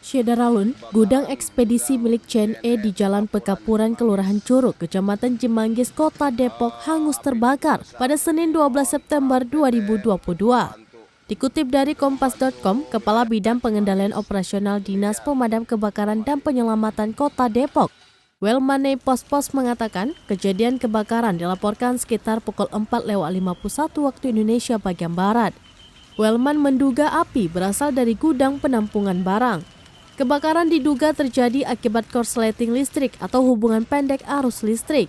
Syedaralun, gudang ekspedisi milik JNE di Jalan Pekapuran, Kelurahan Curug, Kecamatan Cimanggis, Kota Depok hangus terbakar pada Senin 12 September 2022. Dikutip dari Kompas.com, Kepala Bidang Pengendalian Operasional Dinas Pemadam Kebakaran dan Penyelamatan Kota Depok, Welmane Pospos mengatakan kejadian kebakaran dilaporkan sekitar pukul 4:51 waktu Indonesia bagian Barat. Welman menduga api berasal dari gudang penampungan barang. Kebakaran diduga terjadi akibat korsleting listrik atau hubungan pendek arus listrik.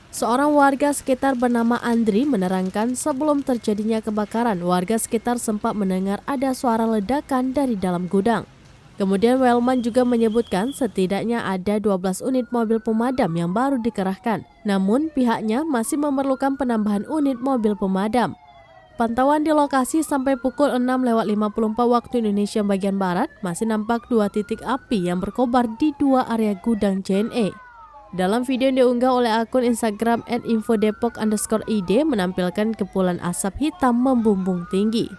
Seorang warga sekitar bernama Andri menerangkan sebelum terjadinya kebakaran, warga sekitar sempat mendengar ada suara ledakan dari dalam gudang. Kemudian Welman juga menyebutkan setidaknya ada 12 unit mobil pemadam yang baru dikerahkan. Namun pihaknya masih memerlukan penambahan unit mobil pemadam. Pantauan di lokasi sampai pukul 6:54 waktu Indonesia bagian Barat masih nampak 2 titik api yang berkobar di 2 area gudang JNE. Dalam video yang diunggah oleh akun Instagram @infodepok_id menampilkan kepulan asap hitam membumbung tinggi.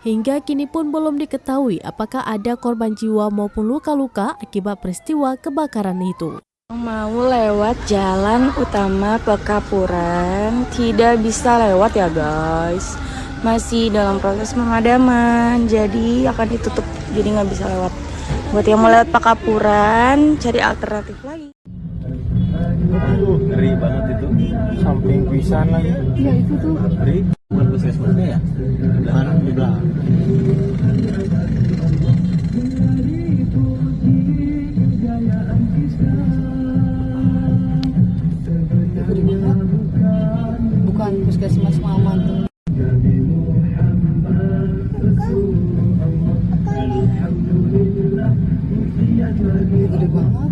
Hingga kini pun belum diketahui apakah ada korban jiwa maupun luka-luka akibat peristiwa kebakaran itu. Mau lewat jalan utama Pekapuran, tidak bisa lewat ya guys. Masih dalam proses pemadaman, jadi akan ditutup, jadi nggak bisa lewat. Buat yang mau lewat Pekapuran, cari alternatif lagi. Aduh, ngeri banget itu. Samping pisan lagi. Iya itu tuh. Ngeri. Bukan puskesmasnya ya? Di belakang. Di belakang. Bukan puskesmas Maman tuh. Gede banget.